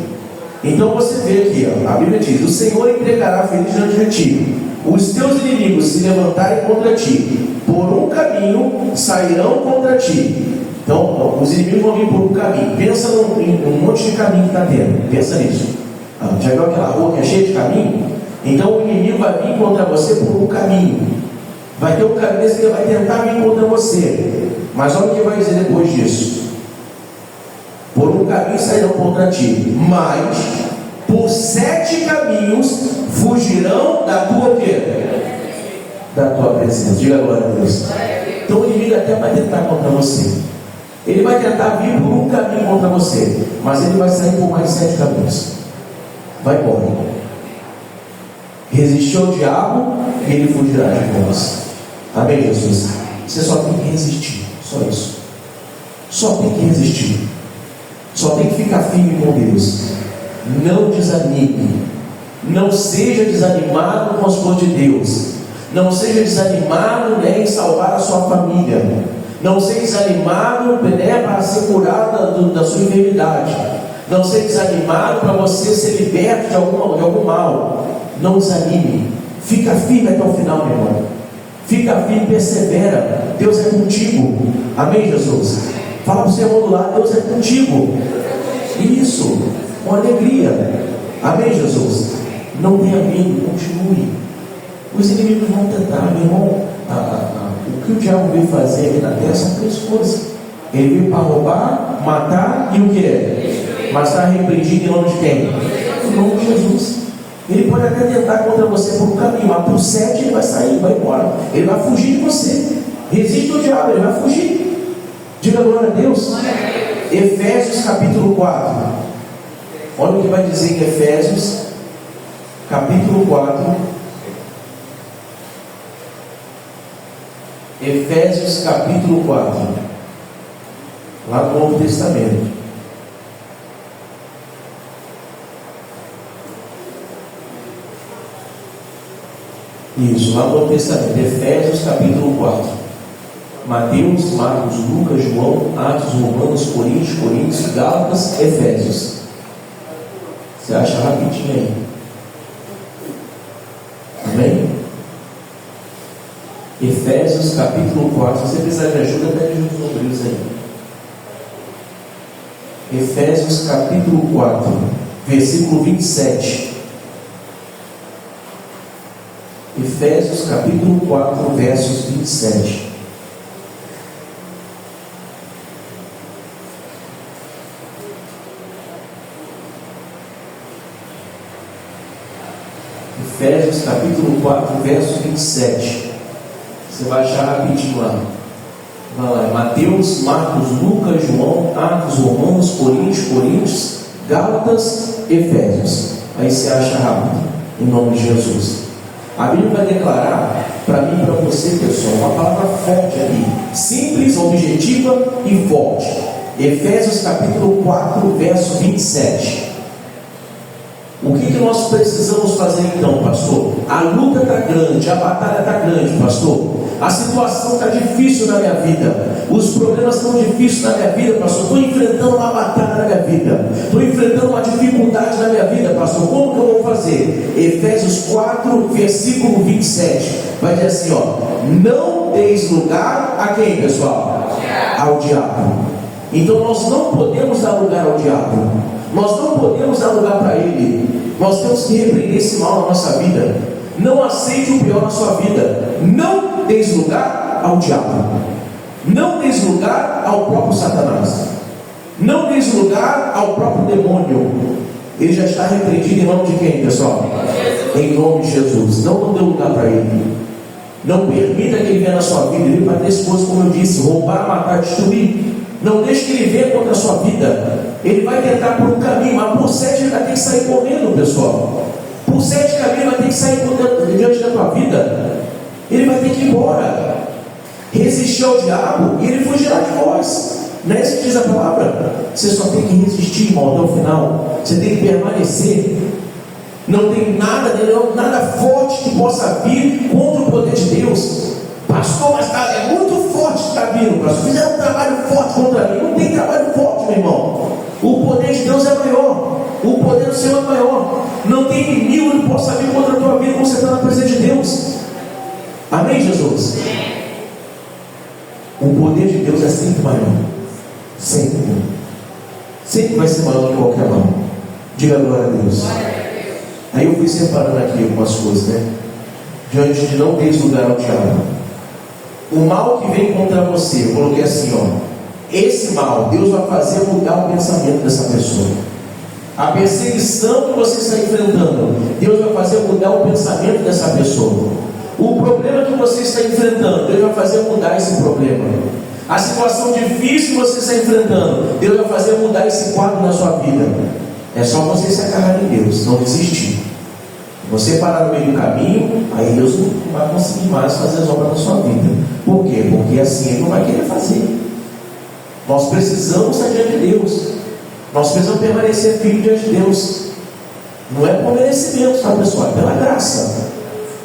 Então você vê aqui, ó, a Bíblia diz: o Senhor entregará feridos diante de ti, os teus inimigos se levantarem contra ti, por um caminho sairão contra ti. Então, os inimigos vão vir por um caminho. Pensa num monte de caminho que está tendo. Pensa nisso. Já viu aquela rua que é cheia de caminho? Então o inimigo vai vir contra você por um caminho. Vai ter um caminho que ele vai tentar vir contra você. Mas olha o que vai dizer depois disso. Por um caminho sairão contra ti, mas por 7 caminhos fugirão da tua quê? Da tua presença. Diga glória a Deus. Então o inimigo até vai tentar contra você. Ele vai tentar vir por um caminho contra você, mas ele vai sair por mais 7 caminhos. Vai embora. Resistir ao diabo e ele fugirá de nós. Amém, Jesus? Você só tem que resistir. Só isso. Só tem que resistir. Só tem que ficar firme com Deus. Não desanime. Não seja desanimado com as coisas de Deus. Não seja desanimado, né, em salvar a sua família. Não seja desanimado, né, para ser curado da sua enfermidade. Não seja desanimado para você ser liberto de algum mal. Não desanime. Fica firme até o final, meu irmão. Fica firme, persevera. Deus é contigo. Amém, Jesus? Fala para o seu irmão do lado: Deus é contigo. Isso, com alegria. Amém, Jesus? Não tenha medo, continue. Os inimigos vão tentar, meu irmão. O que o diabo veio fazer aqui na terra são 3 coisas. Ele veio para roubar, matar e o que? Mas está repreendido em nome de quem? Em nome de Jesus. Ele pode até tentar contra você por um caminho, mas por 7 ele vai sair, vai embora. Ele vai fugir de você. Resiste ao diabo, ele vai fugir. Diga glória a Deus. Efésios capítulo 4. Olha o que vai dizer em Efésios capítulo 4. Efésios capítulo 4. Lá no Novo Testamento. Isso, lá no Novo Testamento. Efésios capítulo 4. Mateus, Marcos, Lucas, João, Atos, Romanos, Coríntios, Gálatas, Efésios. Você acha rapidinho aí? Amém? Efésios capítulo 4. Se você precisar de ajuda, pede os números aí. Efésios capítulo 4, versículo 27. Efésios capítulo 4, versos 27. Efésios capítulo 4, verso 27. Você vai achar rapidinho lá. Vai lá, Mateus, Marcos, Lucas, João, Atos, Romanos, Coríntios, Gálatas, Efésios. Aí você acha rápido, em nome de Jesus. A Bíblia vai declarar para mim e para você, pessoal, uma palavra forte aqui, simples, objetiva e forte. Efésios capítulo 4, verso 27. O que nós precisamos fazer então, pastor? A luta está grande, a batalha está grande, pastor. A situação está difícil na minha vida. Os problemas estão difíceis na minha vida, pastor. Estou enfrentando uma batalha na minha vida. Estou enfrentando uma dificuldade na minha vida, pastor. Como que eu vou fazer? Efésios 4, versículo 27. Vai dizer assim, ó: não deis lugar a quem, pessoal? Ao diabo. Então nós não podemos dar lugar ao diabo. Nós não podemos dar lugar para ele. Nós temos que repreender esse mal na nossa vida. Não aceite o pior na sua vida. Não deis lugar ao diabo. Não deis lugar ao próprio Satanás. Não deis lugar ao próprio demônio. Ele já está repreendido em nome de quem, pessoal? Em nome de Jesus. Não dê lugar para ele. Não permita que ele venha na sua vida. Ele vai ter esse coisa, como eu disse: roubar, matar, destruir. Não deixe que ele venha contra a sua vida. Ele vai tentar por um caminho, mas por 7 ele vai ter que sair correndo, pessoal. Por 7 caminhos vai ter que sair diante da tua vida. Ele vai ter que ir embora. Resistir ao diabo e ele fugirá de vós. Não é isso que diz a palavra? Você só tem que resistir, irmão, até o final. Você tem que permanecer. Não tem nada forte que possa vir contra o poder de Deus. Pastor, mas é muito forte que está vindo, pastor. Fizeram um trabalho forte contra mim. Não tem trabalho forte, meu irmão. O poder de Deus é maior. O poder do Senhor é maior. Não tem inimigo que possa vir contra a tua vida quando você está na presença de Deus. Amém, Jesus? O poder de Deus é sempre maior. Sempre. Sempre vai ser maior que qualquer mal. Diga glória a Deus. Aí eu fui separando aqui algumas coisas, né? Diante de não ter lugar ao diabo. O mal que vem contra você, eu coloquei assim, ó. Esse mal, Deus vai fazer mudar o pensamento dessa pessoa. A perseguição que você está enfrentando, Deus vai fazer mudar o pensamento dessa pessoa. O problema que você está enfrentando, Deus vai fazer mudar esse problema. A situação difícil que você está enfrentando, Deus vai fazer mudar esse quadro na sua vida. É só você se agarrar em Deus, não desistir. Você parar no meio do caminho, aí Deus não vai conseguir mais fazer as obras na sua vida. Por quê? Porque assim Ele não vai querer fazer. Nós precisamos estar diante de Deus. Nós precisamos permanecer firme diante de Deus. Não é por merecimento, tá, pessoal? É pela graça.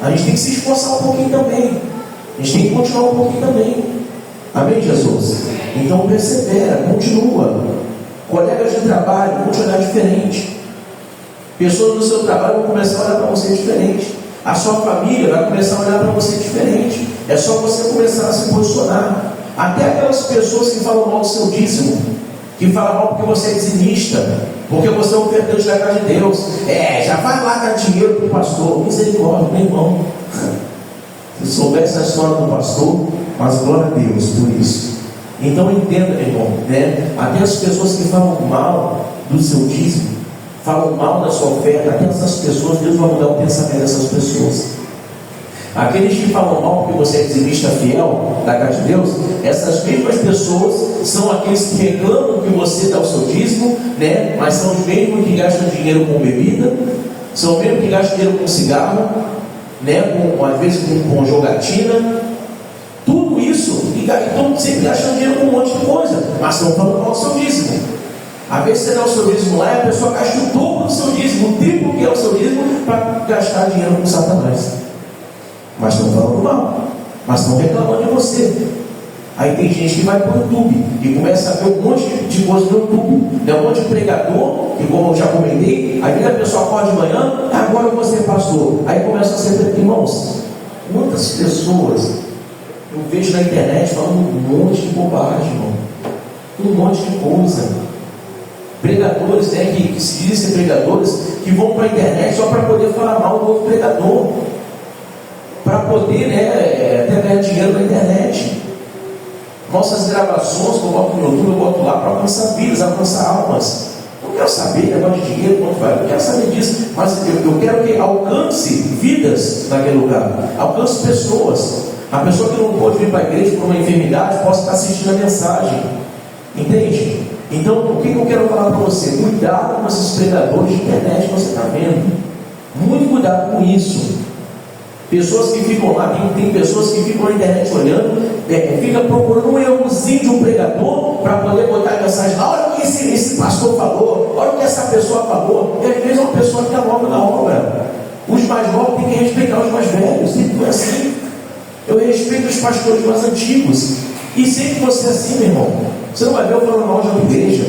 A gente tem que se esforçar um pouquinho também. A gente tem que continuar um pouquinho também. Amém, Jesus? Então persevera, continua. Colegas de trabalho vão te olhar diferente. Pessoas do seu trabalho vão começar a olhar para você diferente. A sua família vai começar a olhar para você diferente. É só você começar a se posicionar. Até aquelas pessoas que falam mal do seu dízimo, que falam mal porque você é dizimista, porque você é um ofertante da casa de Deus. Já vai lá dar dinheiro para o pastor. Misericórdia, meu irmão. Se soubesse a história do pastor, mas glória a Deus por isso. Então entenda, meu irmão, né? Até as pessoas que falam mal do seu dízimo, falam mal da sua oferta, até essas pessoas, Deus vai mudar o pensamento dessas pessoas. Aqueles que falam mal porque você é dizimista fiel da casa de Deus, essas mesmas pessoas são aqueles que reclamam que você dá o seu dízimo, né? Mas são os mesmos que gastam dinheiro com bebida, são os mesmos que gastam dinheiro com cigarro, né? Às vezes com jogatina, tudo isso, e estão sempre gastando dinheiro com um monte de coisa, mas estão falando mal do seu dízimo. Às vezes você dá o seu dízimo lá e a pessoa gasta o dobro do seu dízimo, o triplo que é o seu dízimo, para gastar dinheiro com Satanás. Mas estão falando mal, mas estão reclamando de você. Aí tem gente que vai para o YouTube e começa a ver um monte de coisa no YouTube, né? Um monte de pregador, que como eu já comentei, aí a pessoa acorda de manhã, agora eu vou ser pastor. Aí começa a ser, irmãos, muitas pessoas eu vejo na internet falando um monte de bobagem, irmão. Um monte de coisa. Pregadores, né, que se dizem ser pregadores, que vão para a internet só para poder falar mal do outro pregador, para poder, né, até ganhar dinheiro na internet. Nossas gravações que eu boto no YouTube, eu boto lá para alcançar vidas, alcançar almas. Não quero saber negócio de dinheiro, quanto vai, não quero saber disso, mas eu quero que alcance vidas naquele lugar, alcance pessoas. A pessoa que não pôde vir para a igreja por uma enfermidade possa estar assistindo a mensagem, entende? Então, o que eu quero falar para você? Cuidado com esses pregadores de internet que você está vendo. Muito cuidado com isso. Pessoas que ficam lá, tem pessoas que ficam na internet olhando, fica procurando um errozinho de um pregador para poder botar a mensagem lá. Olha o que esse pastor falou, olha o que essa pessoa falou. E às vezes é uma pessoa que está nova na obra. Os mais novos têm que respeitar os mais velhos. Sempre foi assim. Eu respeito os pastores mais antigos. E sempre você é assim, meu irmão. Você não vai ver eu falando mal de uma igreja.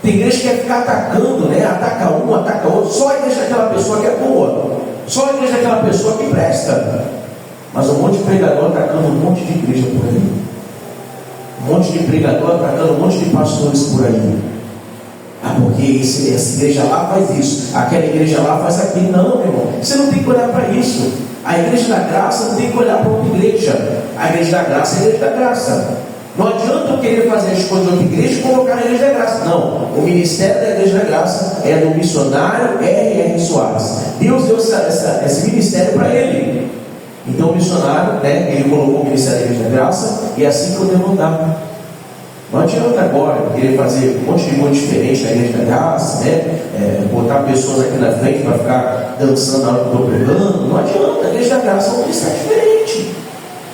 Tem igreja que quer ficar atacando, né? Ataca um, ataca outro. Só a igreja daquela pessoa que é boa. Só a igreja daquela pessoa que presta. Mas um monte de pregador atacando um monte de igreja por aí. Um monte de pregador atacando um monte de pastores por aí. Porque essa igreja lá faz isso, aquela igreja lá faz aquilo. Não, meu irmão, você não tem que olhar para isso. A igreja da graça não tem que olhar para outra igreja. A igreja da graça é a igreja da graça. Não adianta eu querer fazer as coisas da outra igreja e colocar na igreja da graça. Não, o ministério da igreja da graça é do missionário R.R. Soares. Deus deu esse ministério para ele. Então o missionário, né, ele colocou o ministério da igreja da graça, e é assim que eu devo andar. Não adianta agora querer fazer um monte de coisa diferente na igreja da graça, né? Botar pessoas aqui na frente para ficar dançando na hora que eu estou pregando. Não adianta, a igreja da graça é um ministério diferente.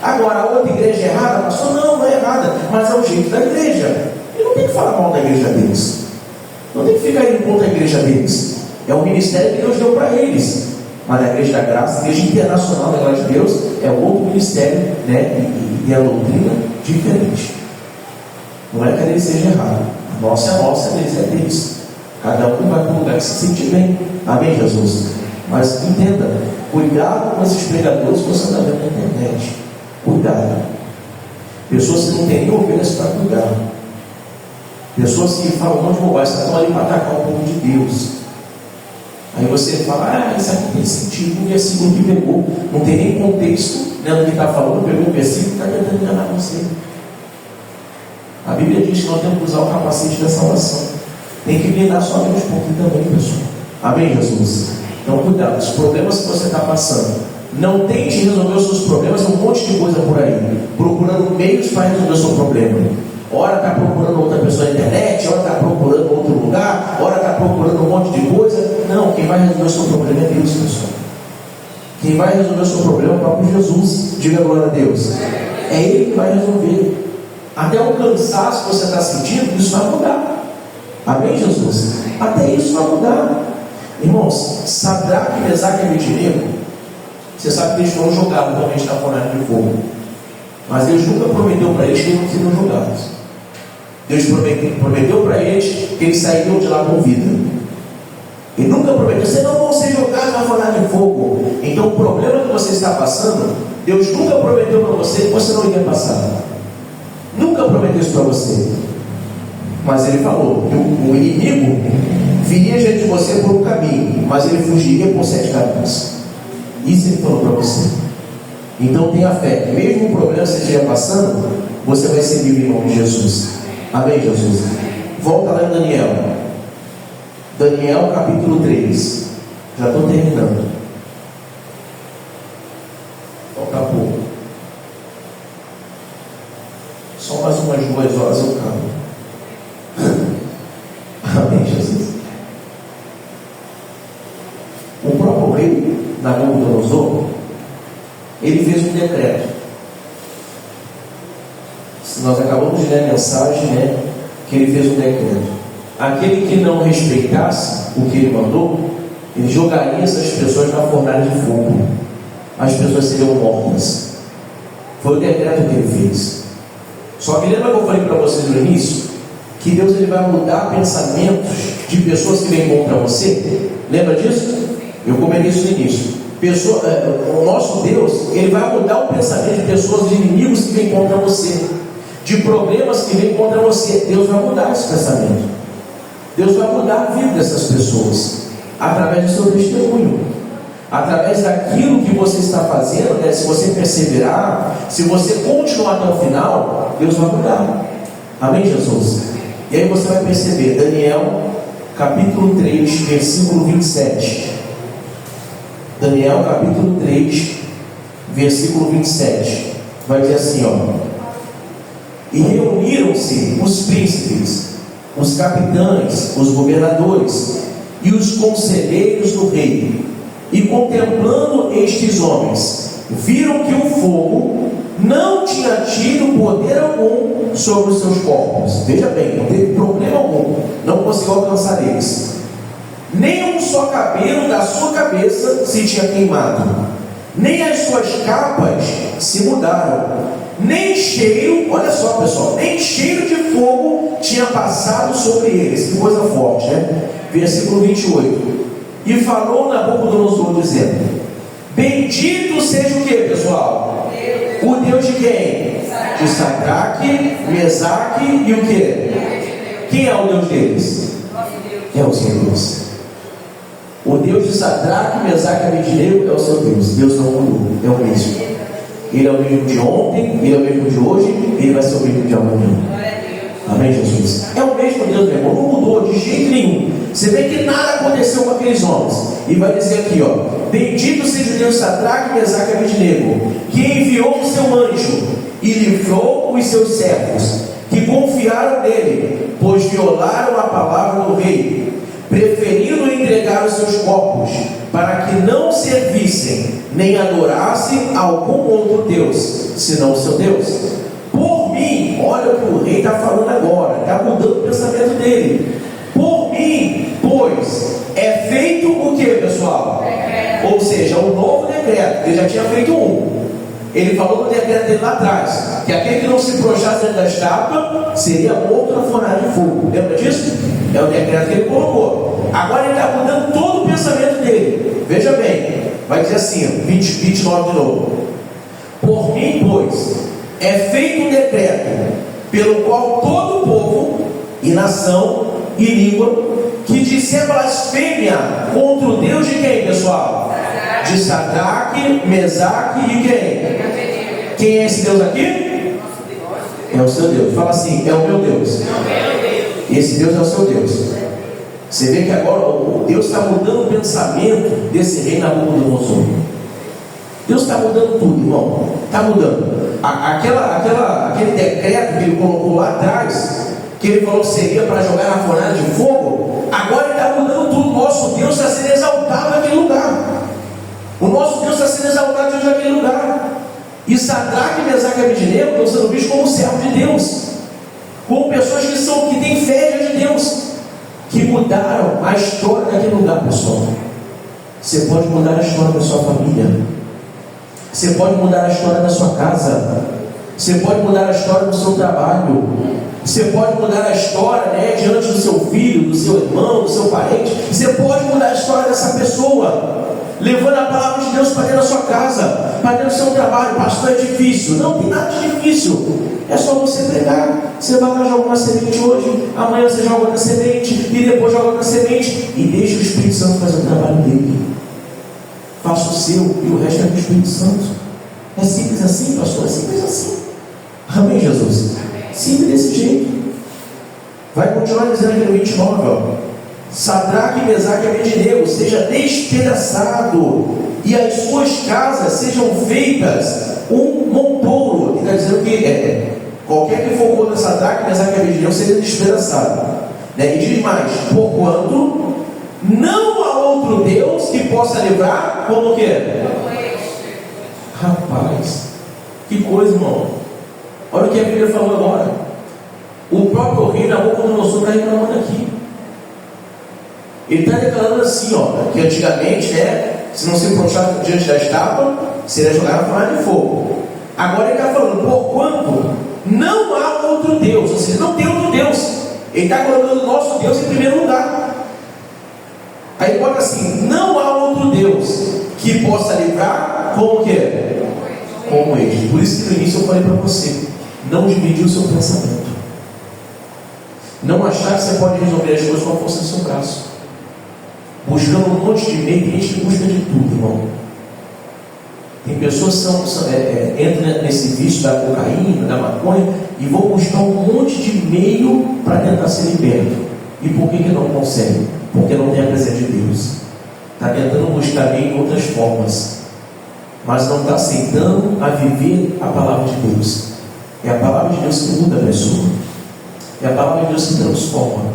Agora, a outra igreja é errada, pastor? Não é errada, mas é o jeito da igreja. Ele não tem que falar mal da igreja deles, não tem que ficar indo contra a igreja deles. É o ministério que Deus deu para eles. Mas a igreja da graça, a igreja internacional da glória de Deus, é outro ministério, né? E a doutrina diferente. Não é que ele seja errado. A nossa é nossa, deles é deles. Cada um vai para um lugar que se sente bem. Amém, Jesus? Mas entenda, cuidado com esses pregadores que você está vendo na internet. Cuidado. Pessoas que não têm nem ovelhas para cuidar. Pessoas que falam um monte de bobagem, estão ali para atacar o povo de Deus. Aí você fala, isso aqui tem sentido, um versículo que pegou, não tem nem contexto, né, do que está falando, pegou um versículo e está tentando enganar você. A Bíblia diz que nós temos que usar o capacete da salvação. Tem que blindar sua mente um pouquinho também, pessoal. Amém, Jesus? Então, cuidado, os problemas que você está passando. Não tente resolver os seus problemas, tem um monte de coisa por aí, procurando meios para resolver o seu problema. Ora está procurando outra pessoa na internet, ora está procurando outro lugar, ora está procurando um monte de coisa. Não, quem vai resolver o seu problema é Deus, pessoal. Quem vai resolver o seu problema é o próprio Jesus. Diga glória a Deus. É Ele que vai resolver. Até o cansaço que você está sentindo, isso vai mudar. Amém, Jesus? Até isso vai mudar. Irmãos, Sadraque, Mesaque e Abednego, você sabe que eles foram jogados realmente na fornalha de fogo. Mas Deus nunca prometeu para eles que eles não seriam jogados. Deus prometeu para eles que eles sairiam de lá com vida. Ele nunca prometeu, vocês não vão ser jogados na fornalha de fogo. Então o problema que você está passando, Deus nunca prometeu para você que você não iria passar. Nunca prometeu isso para você. Mas Ele falou que o inimigo viria diante de você por um caminho, mas ele fugiria por 7 caminhos. Isso Ele falou para você. Então tenha fé, mesmo o problema que você estiver passando, você vai ser livre em nome de Jesus. Amém, Jesus? Volta lá em Daniel. Daniel capítulo 3. Já estou terminando. Falta pouco. Só mais umas 2 horas eu acabo. Amém, Jesus? O próprio rei Nabucodonosor, ele fez um decreto. Nós acabamos de ler a mensagem, né? Que ele fez um decreto. Aquele que não respeitasse o que ele mandou, ele jogaria essas pessoas na fornalha de fogo. As pessoas seriam mortas. Foi o decreto que ele fez. Só que lembra que eu falei para vocês no início? Que Deus ele vai mudar pensamentos de pessoas que vêm contra você? Lembra disso? Eu comentei isso no início. O nosso Deus, ele vai mudar o pensamento de pessoas, de inimigos que vêm contra você, de problemas que vêm contra você. Deus vai mudar esse pensamento. Deus vai mudar a vida dessas pessoas através do seu testemunho, através daquilo que você está fazendo, né? Se você perseverar, se você continuar até o final, Deus vai mudar. Amém, Jesus? E aí você vai perceber, Daniel capítulo 3, versículo 27. Daniel capítulo 3, versículo 27. Vai dizer assim, ó: e reuniram-se os príncipes, os capitães, os governadores e os conselheiros do rei, e contemplando estes homens, viram que o fogo não tinha tido poder algum sobre os seus corpos. Veja bem, não teve problema algum, não conseguiu alcançar eles. Nem um só cabelo da sua cabeça se tinha queimado, nem as suas capas se mudaram, nem cheiro, olha só pessoal, nem cheiro de fogo tinha passado sobre eles. Que coisa forte, né? Versículo 28. E falou Nabucodonosor dizendo: bendito seja o que, pessoal? O Deus de quem? De Sadraque, Mesaque e o que? Quem é o Deus deles? É o seu Deus. O Deus de Sadraque, Mesaque e Abednego é o seu Deus. Deus não mudou, é o mesmo. Ele é o mesmo de ontem, Ele é o mesmo de hoje, Ele vai ser o mesmo de amanhã. Amém, Jesus? É o mesmo Deus, meu irmão, não mudou de jeito nenhum. Você vê que nada aconteceu com aqueles homens. E vai dizer aqui, ó: bendito seja o Deus de Sadraque, Mesaque e Abednego, que enviou o seu anjo e livrou os seus servos, que confiaram nele, pois violaram a palavra do rei, preferindo entregar os seus corpos, para que não servissem nem adorassem algum outro Deus, senão o seu Deus. Por mim, olha o que o rei está falando agora, está mudando o pensamento dele. Por mim, pois, é feito o que, pessoal? Ou seja, um novo decreto. Ele já tinha feito um. Ele falou no decreto dele lá atrás, que aquele que não se prostrasse diante da estátua seria morto na fornalha de fogo. Lembra disso? É o decreto que ele colocou. Agora ele está mudando todo o pensamento dele. Veja bem, vai dizer assim, 29 de novo. Por mim, pois, é feito um decreto, pelo qual todo o povo, e nação e língua, que disser blasfêmia contra o Deus de quem, pessoal? De Sadraque, Mesaque e quem? Quem é esse Deus aqui? É o seu Deus. Fala assim: é o meu Deus. Esse Deus é o seu Deus. Você vê que agora o Deus está mudando o pensamento desse rei Nabucodonosor. Deus está mudando tudo, irmão. Está mudando. Aquele decreto que ele colocou lá atrás, que ele falou que seria para jogar na fornalha de fogo, agora ele está mudando tudo. Nosso Deus está sendo exaltado naquele lugar. O nosso Deus está sendo exaltado diante daquele lugar. E Sadraque, Mesaque e Abednego estão sendo vistos como servos de Deus, como pessoas que têm fé diante de Deus, que mudaram a história daquele lugar, pessoal. Você pode mudar a história da sua família. Você pode mudar a história da sua casa. Você pode mudar a história do seu trabalho. Você pode mudar a história, diante do seu filho, do seu irmão, do seu parente. Você pode mudar a história dessa pessoa, levando a palavra de Deus para dentro da sua casa, para dentro do seu trabalho. Pastor, é difícil. Não tem nada de difícil. É só você pregar. Você vai lá, joga uma semente hoje, amanhã você joga outra semente, e depois joga outra semente, e deixa o Espírito Santo fazer o trabalho dele. Faça o seu, e o resto é do Espírito Santo. É simples assim, pastor? É simples assim. Amém, Jesus? Simples desse jeito. Vai continuar dizendo aqui no 29, ó: Sadraque, Mesaque e Abednego seja despedaçado, e as suas casas sejam feitas um montouro. Ele está dizendo que qualquer que for contra Sadraque, Mesaque e Abednego seja despedaçado. E diz mais: porquanto não há outro Deus que possa livrar como o quê? Rapaz, que coisa, irmão. Olha o que a Bíblia falou agora. O próprio rei Nabucodonosor está reclamando aqui. Ele está declarando assim, que antigamente, se não se prostrar diante da estátua, seria jogar na fornalha de fogo. Agora ele está falando: porquanto não há outro Deus, ou seja, não tem outro Deus. Ele está colocando o nosso Deus em primeiro lugar. Aí bota assim: não há outro Deus que possa livrar como o quê? Como este. Por isso que no início eu falei para você: não dividir o seu pensamento. Não achar que você pode resolver as coisas com a força do seu braço, buscando um monte de meio. Tem gente que busca de tudo, irmão. Tem pessoas que entram nesse vício da cocaína, da maconha, e vão buscar um monte de meio para tentar ser liberto. E por que não consegue? Porque não tem a presença de Deus. Está tentando buscar meio em outras formas, mas não está aceitando a viver a palavra de Deus. É a palavra de Deus que muda a pessoa. É a palavra de Deus que transforma.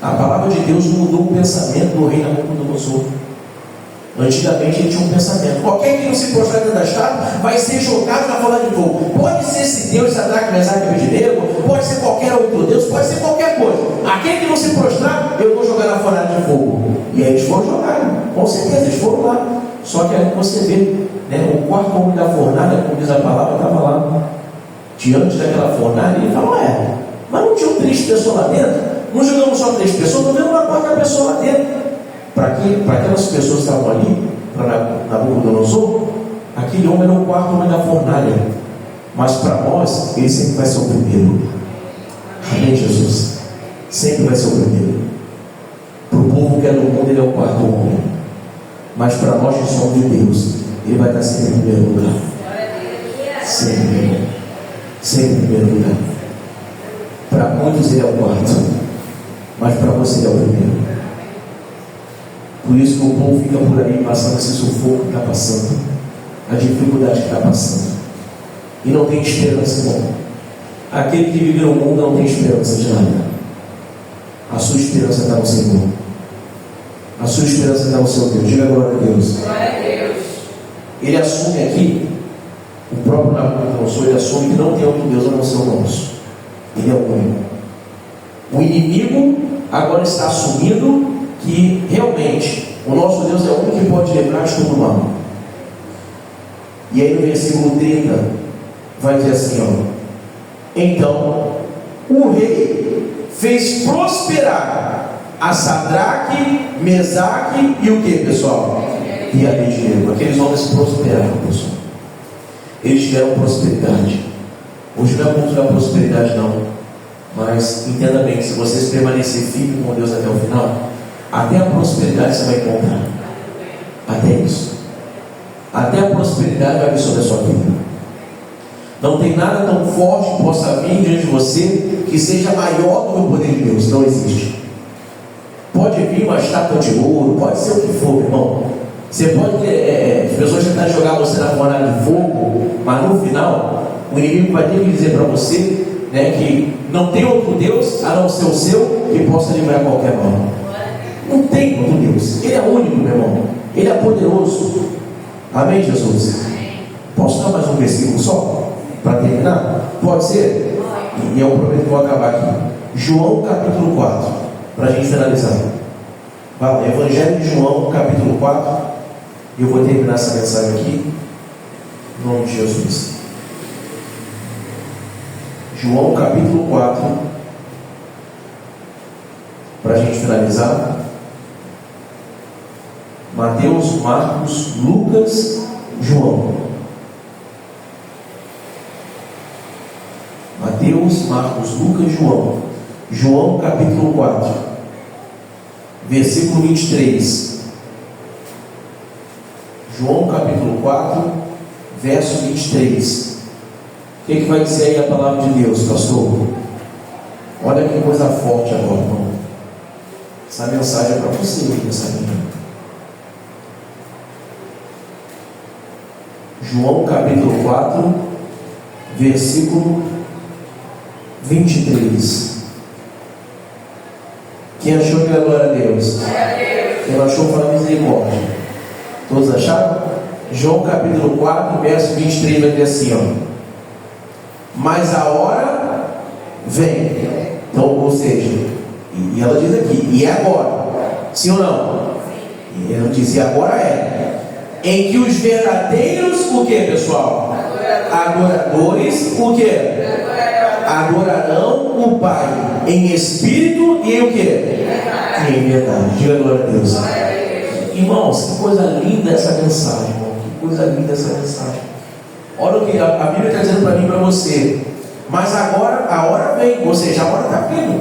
A palavra de Deus mudou o pensamento do rei Nabucodonosor. Antigamente ele tinha um pensamento: qualquer que não se prostrar dentro da estátua vai ser jogado na fornalha de fogo. Pode ser esse Deus, Sadraque, Mesaque e Abednego, pode ser qualquer outro Deus, pode ser qualquer coisa. Aquele que não se prostrar, eu vou jogar na fornalha de fogo. E aí eles foram jogar, com certeza, eles foram lá. Só que aí você vê, o quarto homem da fornalha, como diz a palavra, estava lá diante daquela fornalha, e ele falou: mas não tinham 3 pessoas lá dentro? Não jogamos só 3 pessoas, não vendo uma 4ª pessoa lá dentro. Para aquelas pessoas que estavam ali, para Nabucodonosor, aquele homem era o 4º homem da fornalha. Mas para nós, ele sempre vai ser o primeiro. Amém, Jesus? Sempre vai ser o primeiro. Para o povo que é do mundo, ele é o 4º homem. Mas para nós que somos de Deus, ele vai estar sempre em primeiro lugar. Sempre. Sempre em primeiro lugar. Para muitos ele é o 4º, mas para você ele é o primeiro. Por isso que o povo fica por aí passando esse sufoco que está passando, a dificuldade que está passando, e não tem esperança, irmão. Aquele que vive no mundo não tem esperança de nada. A sua esperança está no Senhor. A sua esperança está no seu Deus. Diga glória a Deus. Glória a Deus. Ele assume aqui, o próprio Nabucodonosor, ele assume que não tem outro Deus a não ser o nosso. Ele é o único. O inimigo agora está assumindo que realmente o nosso Deus é o único que pode livrar de todo mal. E aí no versículo 30 vai dizer assim: então o rei fez prosperar a Sadraque, Mesaque e o que, pessoal? E Abednego. Aqueles homens prosperaram, pessoal. Eles tiveram prosperidade. Hoje não é culto da prosperidade, não. Mas entenda bem, se vocês permanecer firme com Deus até o final, até a prosperidade você vai encontrar. Até isso. Até a prosperidade vai vir sobre a sua vida. Não tem nada tão forte que possa vir diante de você que seja maior do que o poder de Deus. Não existe. Pode vir uma estátua de ouro, pode ser o que for, meu irmão. Você pode ter, as pessoas tentarem jogar você na fornalha de fogo, mas no final, o inimigo vai ter que dizer para você, né, que não tem outro Deus a não ser o seu que possa livrar qualquer mal. Não tem outro Deus. Ele é único, meu irmão. Ele é poderoso. Amém, Jesus? Posso dar mais um versículo só? Para terminar? Pode ser? E eu prometo que vou acabar aqui. João capítulo 4. Para a gente finalizar. Vai lá, Evangelho de João capítulo 4. E eu vou terminar essa mensagem aqui. Em nome de Jesus. João capítulo 4. Para a gente finalizar. Mateus, Marcos, Lucas, João. Mateus, Marcos, Lucas, João. João capítulo 4, versículo 23. João capítulo 4, verso 23. O que vai dizer aí a palavra de Deus, pastor? Olha que coisa forte agora, irmão. Essa mensagem é para você, essa minha. João capítulo 4, versículo 23. Quem achou que é glória a Deus? Quem não achou, fala misericórdia. Todos acharam? João capítulo 4, verso 23 vai dizer assim, ó. Mas a hora vem. Então, ou seja, e ela diz aqui, e é agora. Sim ou não? E ela diz, e agora é. Em que os verdadeiros, o que, pessoal? Adoradores, o que? Adorarão o Pai em espírito e em o que? Em verdade. Diga glória a Deus. Irmãos, que coisa linda essa mensagem, irmão. Que coisa linda essa mensagem. Olha o que a Bíblia está dizendo para mim e para você. Mas agora a hora vem, ou seja, a hora está vindo.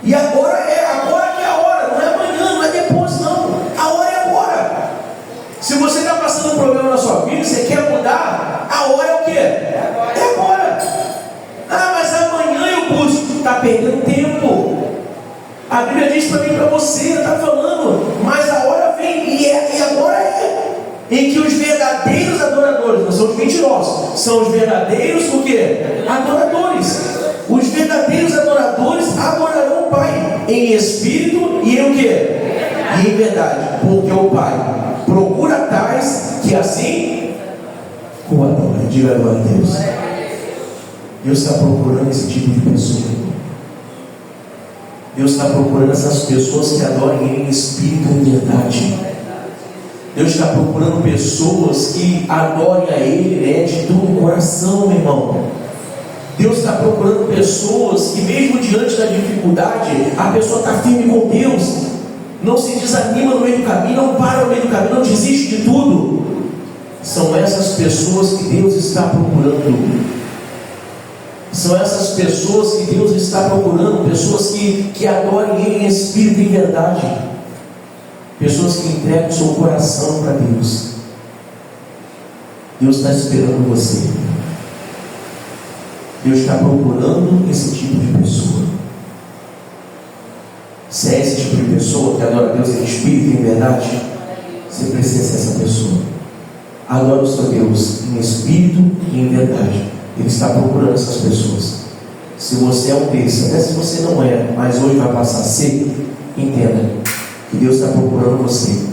E agora que é a hora, não é amanhã, não é depois, não. A hora é agora. Se você está passando um problema na sua vida e você quer mudar, a hora é o quê? É agora. Ah, mas amanhã eu busco. Está perdendo tempo. A Bíblia diz para mim e para você, está falando, mas a hora vem, e agora é. Em que os verdadeiros adoradores, não são os mentirosos, são os verdadeiros o quê? Adoradores. Os verdadeiros adoradores adorarão o Pai em espírito e em o quê? E em verdade, porque o Pai procura tais que assim o adoram. Diga glória a Deus. Deus está procurando esse tipo de pessoa. Deus está procurando essas pessoas que adorem Ele em espírito e em verdade. Deus está procurando pessoas que adorem a Ele, né, de todo o coração, meu irmão. Deus está procurando pessoas que, mesmo diante da dificuldade, a pessoa está firme com Deus, não se desanima no meio do caminho, não para no meio do caminho, não desiste de tudo. São essas pessoas que Deus está procurando. São essas pessoas que Deus está procurando, pessoas que adorem Ele em espírito e em verdade. Pessoas que entregam o seu coração para Deus. Deus está esperando você. Deus está procurando esse tipo de pessoa. Se é esse tipo de pessoa que adora Deus em espírito e em verdade, você precisa ser essa pessoa. Adora o seu Deus em espírito e em verdade. Ele está procurando essas pessoas. Se você é um desses, até se você não é, mas hoje vai passar a ser, entenda que Deus está procurando você.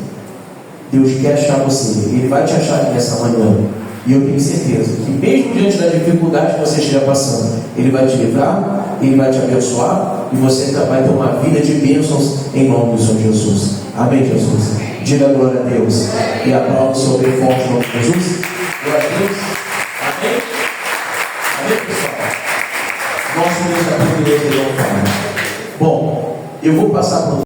Deus quer achar você. Ele vai te achar aqui nessa manhã. E eu tenho certeza que mesmo diante da dificuldade que você estiver passando, Ele vai te livrar, Ele vai te abençoar, e você vai ter uma vida de bênçãos em nome do Senhor Jesus. Amém, Jesus? Diga glória a Deus. E aplauda o Senhor bem forte em nome de Jesus. Glória a Deus. Amém? Amém, pessoal? Nosso Deus está poderoso, Ele não fala. Bom, eu vou passar por